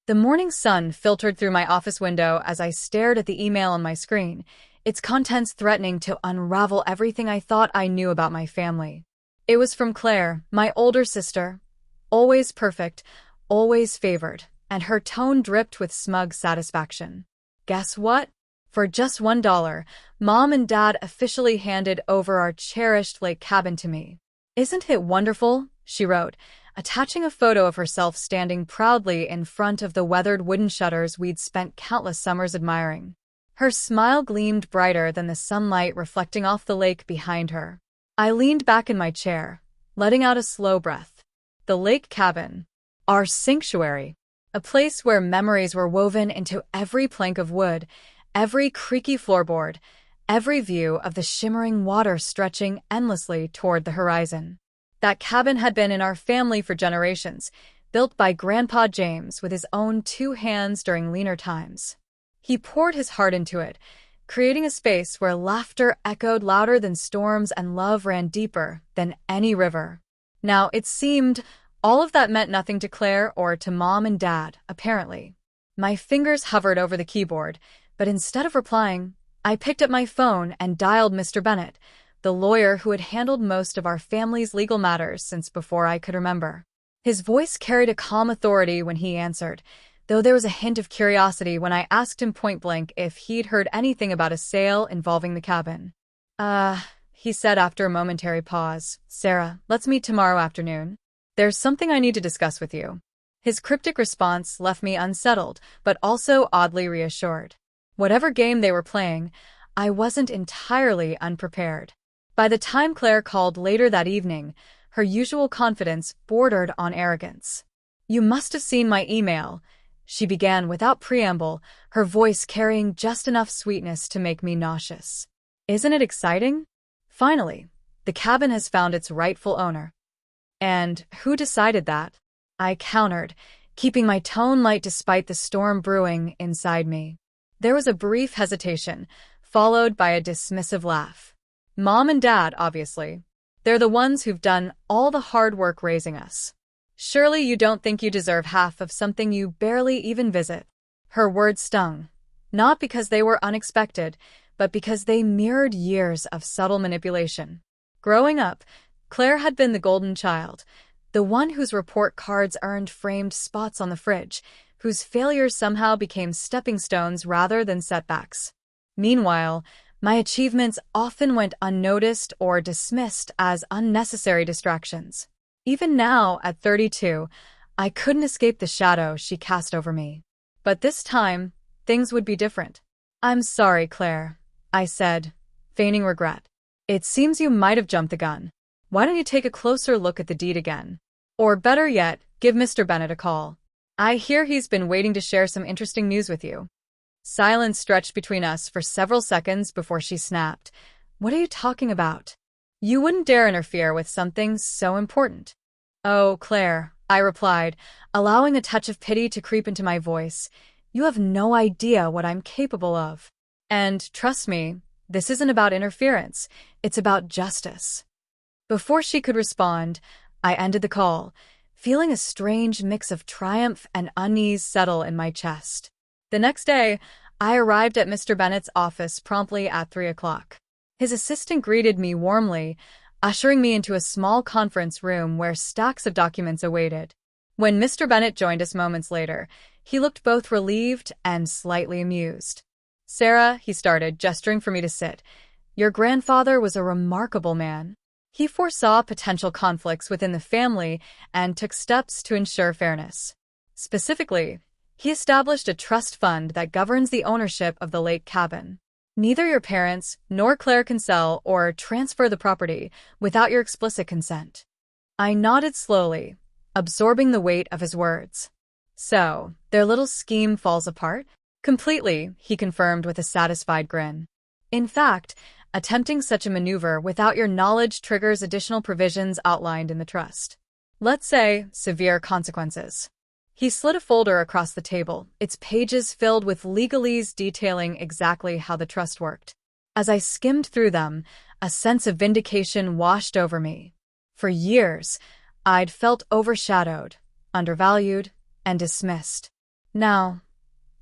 The morning sun filtered through my office window as I stared at the email on my screen, its contents threatening to unravel everything I thought I knew about my family. It was from Claire, my older sister, always perfect, always favored, and her tone dripped with smug satisfaction. Guess what? For just $1, Mom and Dad officially handed over our cherished lake cabin to me. Isn't it wonderful? She wrote, attaching a photo of herself standing proudly in front of the weathered wooden shutters we'd spent countless summers admiring. Her smile gleamed brighter than the sunlight reflecting off the lake behind her. I leaned back in my chair, letting out a slow breath. The lake cabin. Our sanctuary. A place where memories were woven into every plank of wood, every creaky floorboard, every view of the shimmering water stretching endlessly toward the horizon. That cabin had been in our family for generations, built by Grandpa James with his own 2 hands during leaner times. He poured his heart into it, creating a space where laughter echoed louder than storms and love ran deeper than any river. Now, it seemed all of that meant nothing to Claire or to Mom and Dad, apparently. My fingers hovered over the keyboard, but instead of replying, I picked up my phone and dialed Mr. Bennett, the lawyer who had handled most of our family's legal matters since before I could remember. His voice carried a calm authority when he answered, though there was a hint of curiosity when I asked him point-blank if he'd heard anything about a sale involving the cabin. He said after a momentary pause, Sarah, let's meet tomorrow afternoon. There's something I need to discuss with you. His cryptic response left me unsettled, but also oddly reassured. Whatever game they were playing, I wasn't entirely unprepared. By the time Claire called later that evening, her usual confidence bordered on arrogance. You must have seen my email, she began without preamble, her voice carrying just enough sweetness to make me nauseous. Isn't it exciting? Finally, the cabin has found its rightful owner. And who decided that? I countered, keeping my tone light despite the storm brewing inside me. There was a brief hesitation, followed by a dismissive laugh. Mom and Dad, obviously. They're the ones who've done all the hard work raising us. Surely you don't think you deserve half of something you barely even visit. Her words stung, not because they were unexpected, but because they mirrored years of subtle manipulation. Growing up, Claire had been the golden child, the one whose report cards earned framed spots on the fridge, whose failures somehow became stepping stones rather than setbacks. Meanwhile, my achievements often went unnoticed or dismissed as unnecessary distractions. Even now, at 32, I couldn't escape the shadow she cast over me. But this time, things would be different. I'm sorry, Claire, I said, feigning regret. It seems you might have jumped the gun. Why don't you take a closer look at the deed again? Or better yet, give Mr. Bennett a call. I hear he's been waiting to share some interesting news with you. Silence stretched between us for several seconds before she snapped. What are you talking about? You wouldn't dare interfere with something so important. Oh, Claire, I replied, allowing a touch of pity to creep into my voice. You have no idea what I'm capable of. And trust me, this isn't about interference. It's about justice. Before she could respond, I ended the call, feeling a strange mix of triumph and unease settle in my chest. The next day, I arrived at Mr. Bennett's office promptly at 3 o'clock. His assistant greeted me warmly, ushering me into a small conference room where stacks of documents awaited. When Mr. Bennett joined us moments later, he looked both relieved and slightly amused. Sarah, he started, gesturing for me to sit, your grandfather was a remarkable man. He foresaw potential conflicts within the family and took steps to ensure fairness. Specifically, he established a trust fund that governs the ownership of the lake cabin. Neither your parents nor Claire can sell or transfer the property without your explicit consent. I nodded slowly, absorbing the weight of his words. So, their little scheme falls apart? Completely, he confirmed with a satisfied grin. In fact, attempting such a maneuver without your knowledge triggers additional provisions outlined in the trust. Let's say, severe consequences. He slid a folder across the table, its pages filled with legalese detailing exactly how the trust worked. As I skimmed through them, a sense of vindication washed over me. For years, I'd felt overshadowed, undervalued, and dismissed. Now,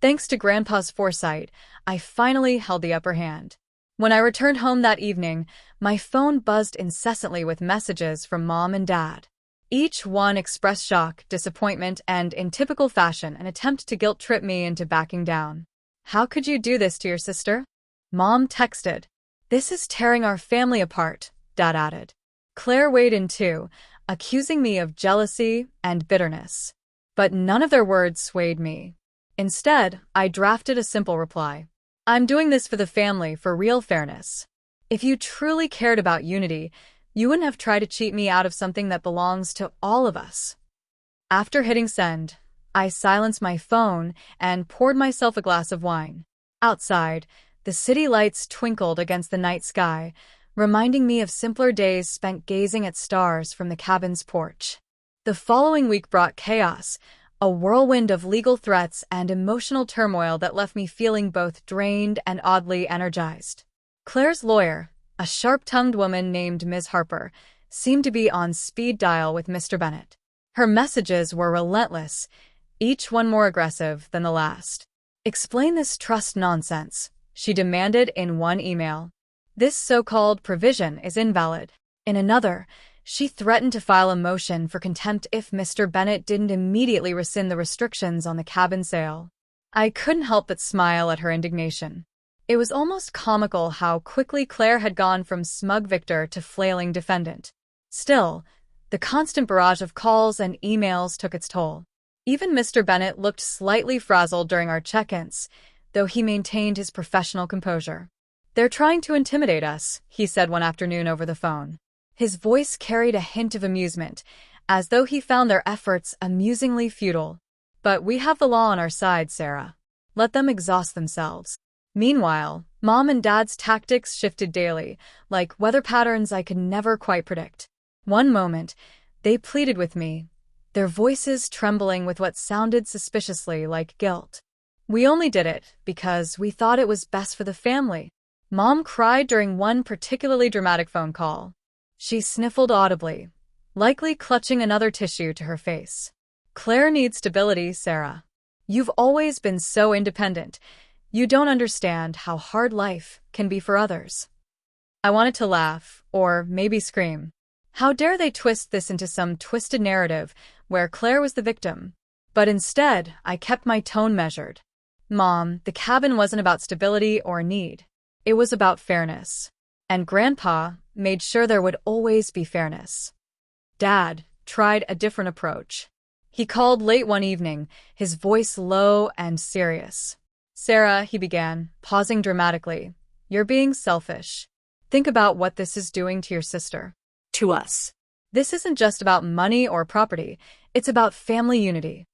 thanks to Grandpa's foresight, I finally held the upper hand. When I returned home that evening, my phone buzzed incessantly with messages from Mom and Dad. Each one expressed shock, disappointment, and, in typical fashion, an attempt to guilt-trip me into backing down. "How could you do this to your sister?" Mom texted. "This is tearing our family apart," Dad added. Claire weighed in too, accusing me of jealousy and bitterness. But none of their words swayed me. Instead, I drafted a simple reply. "I'm doing this for the family, for real fairness. If you truly cared about unity, you wouldn't have tried to cheat me out of something that belongs to all of us." After hitting send, I silenced my phone and poured myself a glass of wine. Outside, the city lights twinkled against the night sky, reminding me of simpler days spent gazing at stars from the cabin's porch. The following week brought chaos, a whirlwind of legal threats and emotional turmoil that left me feeling both drained and oddly energized. Claire's lawyer, a sharp-tongued woman named Ms. Harper, seemed to be on speed dial with Mr. Bennett. Her messages were relentless, each one more aggressive than the last. "Explain this trust nonsense," she demanded in one email. "This so-called provision is invalid." In another, she threatened to file a motion for contempt if Mr. Bennett didn't immediately rescind the restrictions on the cabin sale. I couldn't help but smile at her indignation. It was almost comical how quickly Claire had gone from smug victor to flailing defendant. Still, the constant barrage of calls and emails took its toll. Even Mr. Bennett looked slightly frazzled during our check-ins, though he maintained his professional composure. "They're trying to intimidate us," he said one afternoon over the phone. His voice carried a hint of amusement, as though he found their efforts amusingly futile. "But we have the law on our side, Sarah. Let them exhaust themselves." Meanwhile, Mom and Dad's tactics shifted daily, like weather patterns I could never quite predict. One moment, they pleaded with me, their voices trembling with what sounded suspiciously like guilt. "We only did it because we thought it was best for the family." Mom cried during one particularly dramatic phone call. She sniffled audibly, likely clutching another tissue to her face. "Claire needs stability, Sarah. You've always been so independent. You don't understand how hard life can be for others." I wanted to laugh, or maybe scream. How dare they twist this into some twisted narrative where Claire was the victim? But instead, I kept my tone measured. "Mom, the cabin wasn't about stability or need. It was about fairness. And Grandpa made sure there would always be fairness." Dad tried a different approach. He called late one evening, his voice low and serious. "Sarah," he began, pausing dramatically, "you're being selfish. Think about what this is doing to your sister. To us. This isn't just about money or property, it's about family unity."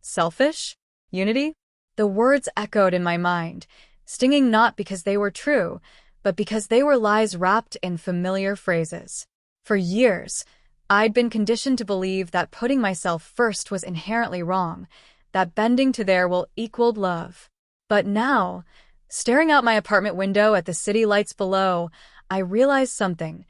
Selfish? Unity? The words echoed in my mind, stinging not because they were true, but because they were lies wrapped in familiar phrases. For years, I'd been conditioned to believe that putting myself first was inherently wrong, that bending to their will equaled love. But now, staring out my apartment window at the city lights below, I realized something.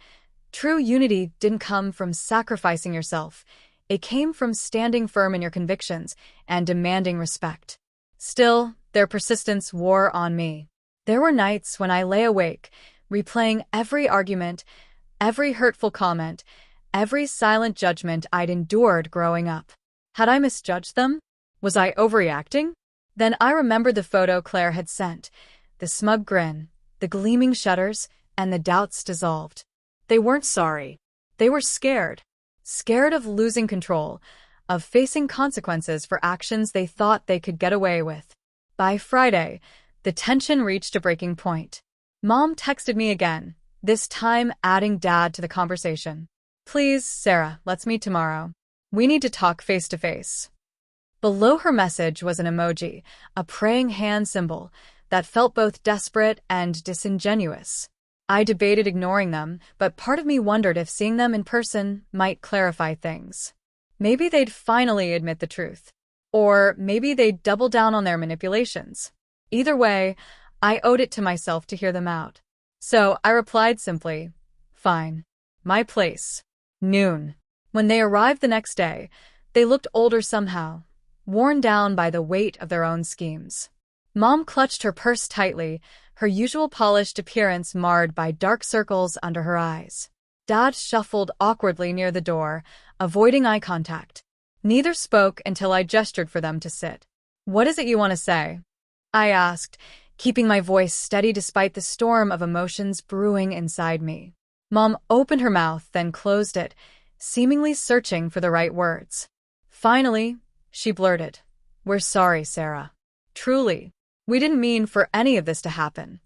True unity didn't come from sacrificing yourself. It came from standing firm in your convictions and demanding respect. Still, their persistence wore on me. There were nights when I lay awake, replaying every argument, every hurtful comment, every silent judgment I'd endured growing up. Had I misjudged them? Was I overreacting? Then I remembered the photo Claire had sent, the smug grin, the gleaming shutters, and the doubts dissolved. They weren't sorry. They were scared. Scared of losing control, of facing consequences for actions they thought they could get away with. By Friday, the tension reached a breaking point. Mom texted me again, this time adding Dad to the conversation. "Please, Sarah, let's meet tomorrow. We need to talk face to face." Below her message was an emoji, a praying hand symbol, that felt both desperate and disingenuous. I debated ignoring them, but part of me wondered if seeing them in person might clarify things. Maybe they'd finally admit the truth. Or maybe they'd double down on their manipulations. Either way, I owed it to myself to hear them out. So I replied simply, "Fine. My place. Noon." When they arrived the next day, they looked older somehow. worn down by the weight of their own schemes. Mom clutched her purse tightly, her usual polished appearance marred by dark circles under her eyes. Dad shuffled awkwardly near the door, avoiding eye contact. Neither spoke until I gestured for them to sit. "What is it you want to say?" I asked, keeping my voice steady despite the storm of emotions brewing inside me. Mom opened her mouth, then closed it, seemingly searching for the right words. Finally, she blurted, "We're sorry, Sarah. Truly. We didn't mean for any of this to happen."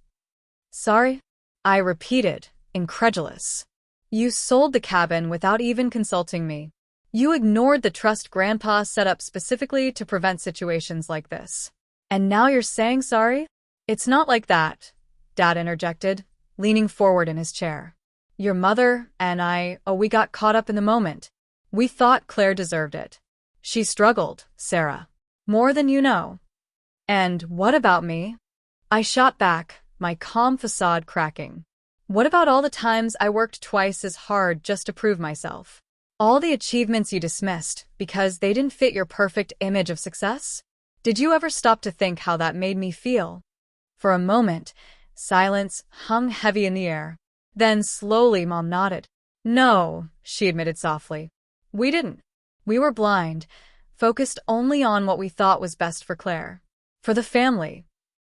"Sorry?" I repeated, incredulous. "You sold the cabin without even consulting me. You ignored the trust Grandpa set up specifically to prevent situations like this. And now you're saying sorry?" "It's not like that," Dad interjected, leaning forward in his chair. "Your mother and we got caught up in the moment. We thought Claire deserved it. She struggled, Sarah. More than you know." "And what about me?" I shot back, my calm facade cracking. "What about all the times I worked twice as hard just to prove myself? All the achievements you dismissed because they didn't fit your perfect image of success? Did you ever stop to think how that made me feel?" For a moment, silence hung heavy in the air. Then slowly Mom nodded. "No," she admitted softly. "We didn't. We were blind, focused only on what we thought was best for Claire. For the family."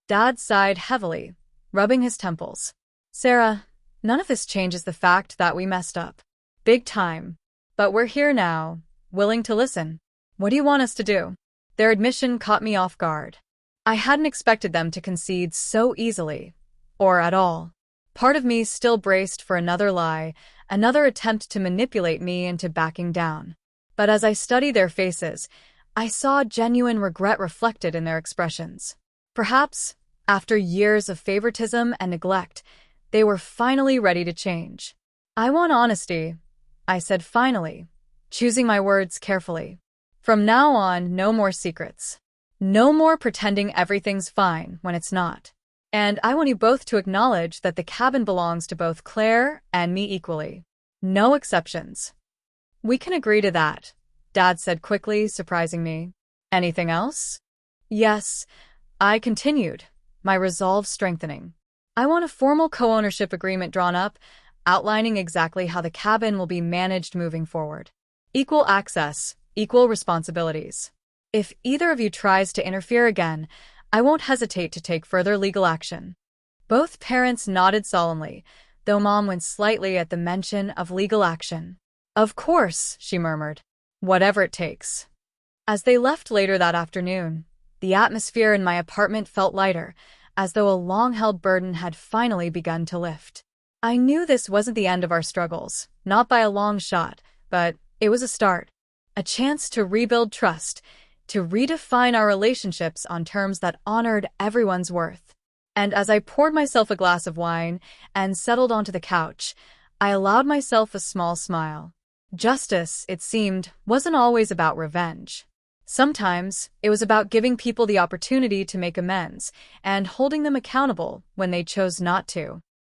Dad sighed heavily, rubbing his temples. "Sarah, none of this changes the fact that we messed up. Big time. But we're here now, willing to listen. What do you want us to do?" Their admission caught me off guard. I hadn't expected them to concede so easily, or at all. Part of me still braced for another lie, another attempt to manipulate me into backing down. But as I studied their faces, I saw genuine regret reflected in their expressions. Perhaps, after years of favoritism and neglect, they were finally ready to change. "I want honesty," I said finally, choosing my words carefully. "From now on, no more secrets. No more pretending everything's fine when it's not. And I want you both to acknowledge that the cabin belongs to both Claire and me equally. No exceptions." "We can agree to that," Dad said quickly, surprising me. "Anything else?" "Yes," I continued, my resolve strengthening. "I want a formal co-ownership agreement drawn up, outlining exactly how the cabin will be managed moving forward. Equal access, equal responsibilities. If either of you tries to interfere again, I won't hesitate to take further legal action." Both parents nodded solemnly, though Mom winced slightly at the mention of legal action. "Of course," she murmured. "Whatever it takes." As they left later that afternoon, the atmosphere in my apartment felt lighter, as though a long-held burden had finally begun to lift. I knew this wasn't the end of our struggles, not by a long shot, but it was a start. A chance to rebuild trust, to redefine our relationships on terms that honored everyone's worth. And as I poured myself a glass of wine and settled onto the couch, I allowed myself a small smile. Justice, it seemed, wasn't always about revenge. Sometimes, it was about giving people the opportunity to make amends and holding them accountable when they chose not to.